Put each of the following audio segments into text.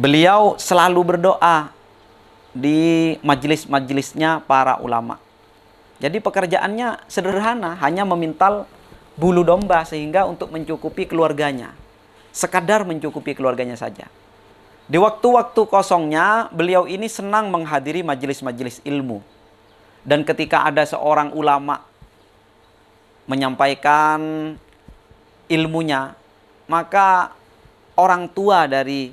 beliau selalu berdoa di majelis-majelisnya para ulama. Jadi pekerjaannya sederhana, hanya memintal bulu domba sehingga untuk mencukupi keluarganya. Sekadar mencukupi keluarganya saja. Di waktu-waktu kosongnya, beliau ini senang menghadiri majelis-majelis ilmu. Dan ketika ada seorang ulama menyampaikan ilmunya, maka orang tua dari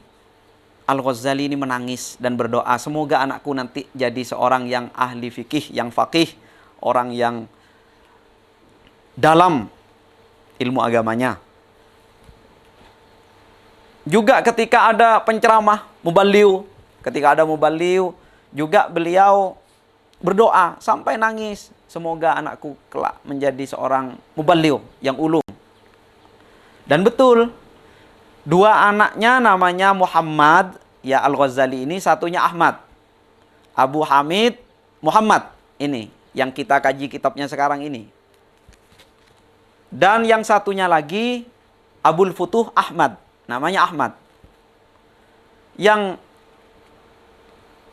Al-Ghazali ini menangis dan berdoa, semoga anakku nanti jadi seorang yang ahli fikih, yang faqih, orang yang dalam ilmu agamanya. Juga ketika ada penceramah, muballigh, ketika ada muballigh, juga beliau berdoa sampai nangis, semoga anakku kelak menjadi seorang muballigh yang ulum. Dan betul, dua anaknya namanya Muhammad, ya Al-Ghazali ini, satunya Ahmad. Abu Hamid Muhammad ini yang kita kaji kitabnya sekarang ini. Dan yang satunya lagi Abul Futuh Ahmad, namanya Ahmad. Yang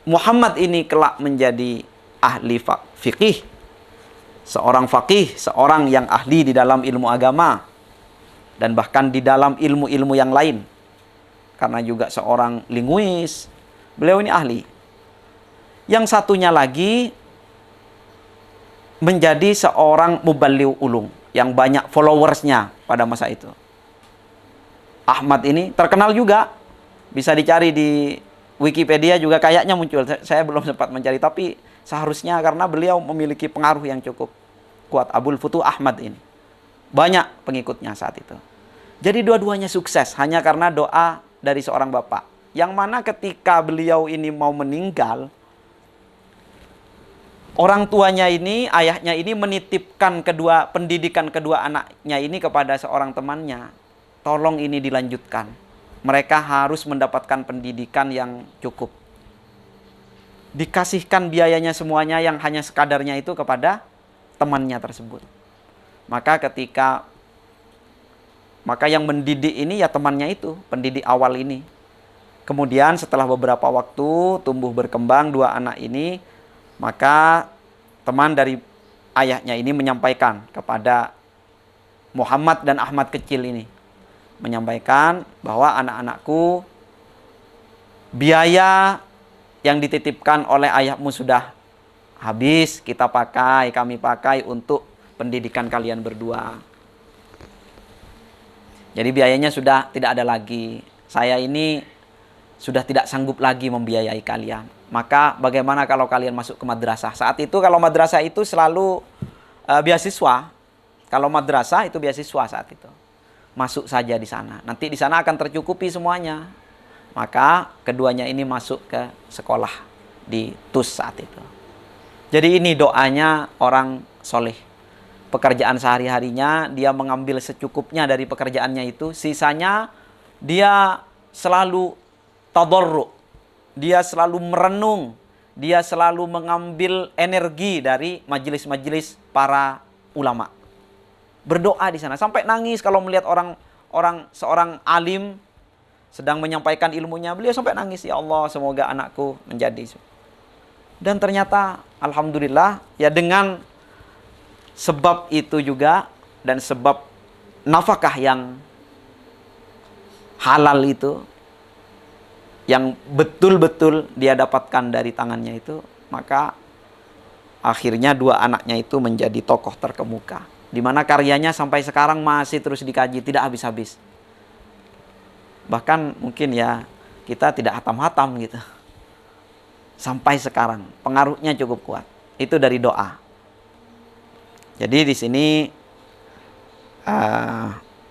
Muhammad ini kelak menjadi ahli fikih, seorang faqih, seorang yang ahli di dalam ilmu agama dan bahkan di dalam ilmu-ilmu yang lain. Karena juga seorang linguis, beliau ini ahli. Yang satunya lagi menjadi seorang muballigh ulung yang banyak followersnya pada masa itu. Ahmad ini terkenal juga, bisa dicari di Wikipedia juga kayaknya muncul. Saya belum sempat mencari, tapi seharusnya karena beliau memiliki pengaruh yang cukup kuat. Abul Futuh Ahmad ini banyak pengikutnya saat itu. Jadi dua-duanya sukses hanya karena doa dari seorang bapak. Yang mana ketika beliau ini mau meninggal, orang tuanya ini, ayahnya ini menitipkan pendidikan kedua anaknya ini kepada seorang temannya. Tolong ini dilanjutkan. Mereka harus mendapatkan pendidikan yang cukup. Dikasihkan biayanya semuanya yang hanya sekadarnya itu kepada temannya tersebut. Maka yang mendidik ini ya temannya itu, pendidik awal ini. Kemudian setelah beberapa waktu tumbuh berkembang dua anak ini, maka teman dari ayahnya ini menyampaikan kepada Muhammad dan Ahmad kecil ini, menyampaikan bahwa anak-anakku, biaya yang dititipkan oleh ayahmu sudah habis, kami pakai untuk pendidikan kalian berdua. Jadi biayanya sudah tidak ada lagi. Saya ini sudah tidak sanggup lagi membiayai kalian. Maka bagaimana kalau kalian masuk ke madrasah? Saat itu kalau madrasah itu selalu beasiswa. Kalau madrasah itu beasiswa saat itu. Masuk saja di sana. Nanti di sana akan tercukupi semuanya. Maka keduanya ini masuk ke sekolah di TUS saat itu. Jadi ini doanya orang soleh. Pekerjaan sehari-harinya dia mengambil secukupnya dari pekerjaannya itu. Sisanya dia selalu tadarru. Dia selalu merenung. Dia selalu mengambil energi dari majelis-majelis para ulama. Berdoa di sana. Sampai nangis kalau melihat seorang alim sedang menyampaikan ilmunya, beliau sampai nangis, ya Allah, semoga anakku menjadi. Dan ternyata alhamdulillah ya dengan sebab itu juga dan sebab nafkah yang halal itu yang betul-betul dia dapatkan dari tangannya itu, maka akhirnya dua anaknya itu menjadi tokoh terkemuka, di mana karyanya sampai sekarang masih terus dikaji, tidak habis-habis. Bahkan mungkin ya kita tidak hatam-hatam gitu. Sampai sekarang pengaruhnya cukup kuat. Itu dari doa. Jadi di sini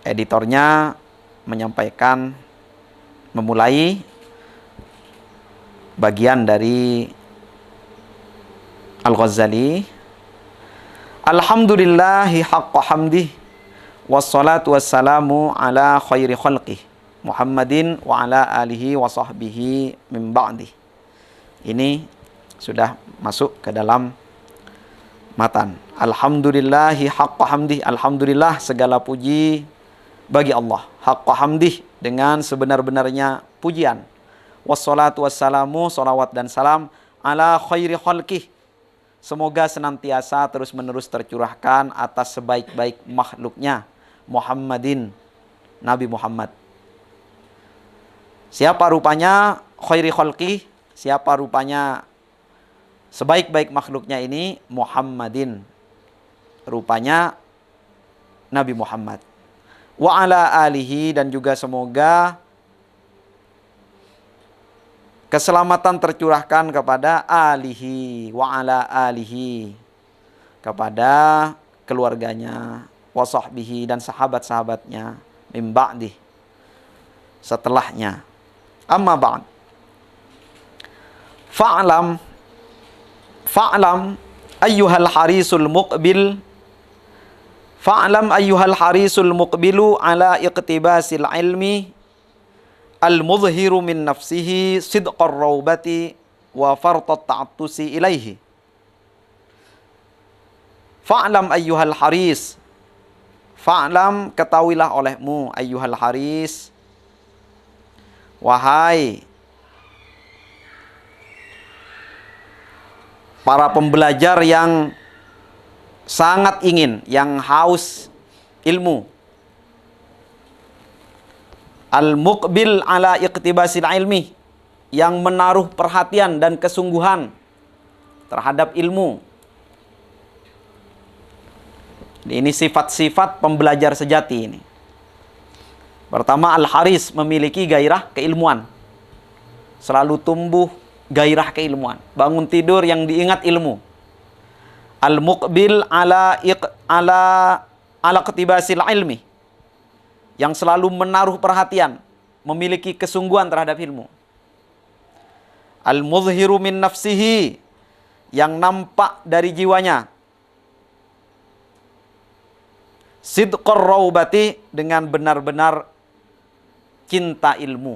editornya menyampaikan, memulai bagian dari Al-Ghazali. Alhamdulillahi haqqa hamdih wassalatu wassalamu ala khairi khalqih Muhammadin wa ala alihi wa sahbihi min ba'dih. Ini sudah masuk ke dalam matan. Alhamdulillahi haqqa hamdih. Alhamdulillah segala puji bagi Allah. Haqqa hamdih dengan sebenar-benarnya pujian. Wassalatu wassalamu, salawat dan salam ala khairi khalqih. Semoga senantiasa terus-menerus tercurahkan atas sebaik-baik makhluknya, Muhammadin, Nabi Muhammad. Siapa rupanya khairi khalqih? Siapa rupanya sebaik-baik makhluknya ini? Muhammadin. Rupanya Nabi Muhammad. Wa ala alihi, dan juga semoga keselamatan tercurahkan kepada alihi, wa ala alihi, kepada keluarganya, wa sahbihi, dan sahabat-sahabatnya, min ba'dih, setelahnya. Amma ba'd. Fa'lam ayyuhal harisul muqbil, fa'lam ayyuhal harisul muqbilu ala iqtibasil ilmi al-mudhiru min nafsihi sidqar rawbati wa fartat ta'attusi ilaihi. Fa'lam ayyuhal haris. Fa'lam, ketahuilah olehmu, ayyuhal haris, wahai para pembelajar yang sangat ingin, yang haus ilmu. Al-muqbil ala iqtibasil ilmi, yang menaruh perhatian dan kesungguhan terhadap ilmu. Ini sifat-sifat pembelajar sejati ini. Pertama, al-haris, memiliki gairah keilmuan. Selalu tumbuh gairah keilmuan. Bangun tidur yang diingat ilmu. Al-muqbil ala iqtibasil ilmi, yang selalu menaruh perhatian, memiliki kesungguhan terhadap ilmu. Al-mudhiru min nafsihi, yang nampak dari jiwanya. Sidqar rawbati, dengan benar-benar cinta ilmu.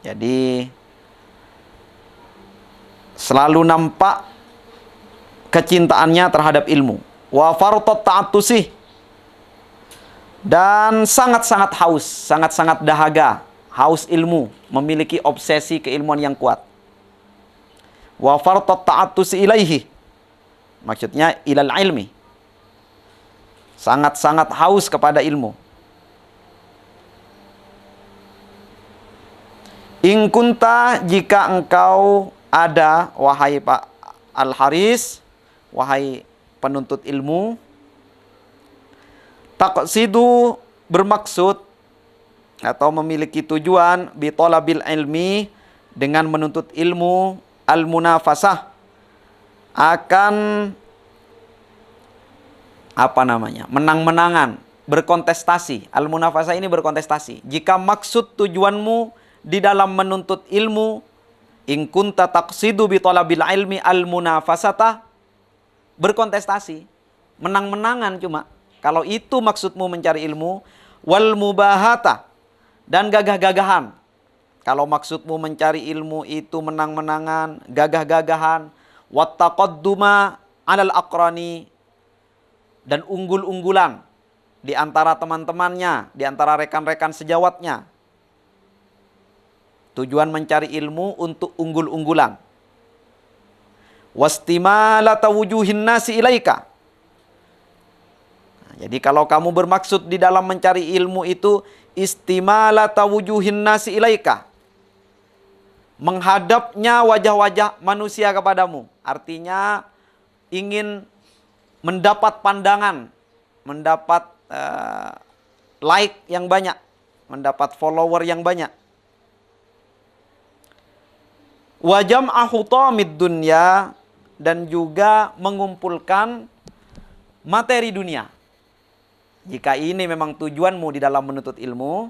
Jadi selalu nampak kecintaannya terhadap ilmu. Wa fartat ta'attusi, dan sangat-sangat haus, sangat-sangat dahaga, haus ilmu, memiliki obsesi keilmuan yang kuat. Wa fartat ta'attusi ilaihi, maksudnya ilal ilmi, sangat-sangat haus kepada ilmu. In kunta, jika engkau ada, wahai Pak Al-Haris, wahai penuntut ilmu, taqsidu, bermaksud atau memiliki tujuan, bi talabil ilmi, dengan menuntut ilmu, al-munafasah, akan menang-menangan, berkontestasi. Al-munafasah ini berkontestasi. Jika maksud tujuanmu di dalam menuntut ilmu, in kunta taqsidu bi talabil ilmi al-munafasata, berkontestasi, menang-menangan. Cuma kalau itu maksudmu mencari ilmu, wal mubahata, dan gagah-gagahan. Kalau maksudmu mencari ilmu itu menang-menangan, gagah-gagahan, wat taqadduma 'alal aqrani, dan unggul-unggulan di antara teman-temannya, di antara rekan-rekan sejawatnya. Tujuan mencari ilmu untuk unggul-unggulan. Wastimalata wujuhin nasi ilaika. Nah, jadi kalau kamu bermaksud di dalam mencari ilmu itu istimalata wujuhin nasi ilaika, menghadapnya wajah-wajah manusia kepadamu, artinya ingin mendapat pandangan, mendapat like yang banyak, mendapat follower yang banyak. Wa jam'ahu tamid dunya, dan juga mengumpulkan materi dunia. Jika ini memang tujuanmu di dalam menuntut ilmu,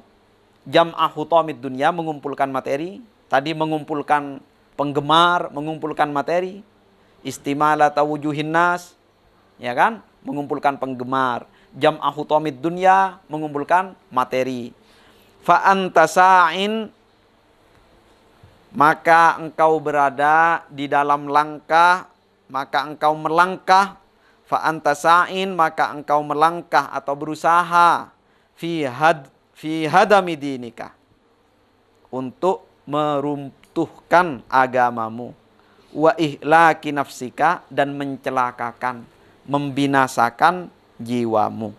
jam'ahu tamid dunya, mengumpulkan materi. Tadi mengumpulkan penggemar, mengumpulkan materi. Istimalata wujuhin nas, ya kan? Mengumpulkan penggemar. Jam'ahu tamid dunya, mengumpulkan materi. Fa anta sa'in, maka engkau berada di dalam langkah, maka engkau melangkah. Fa anta sa'in, maka engkau melangkah atau berusaha fi fi hadami dinika, untuk meruntuhkan agamamu, wa ihlaki nafsika, dan mencelakakan, membinasakan jiwamu.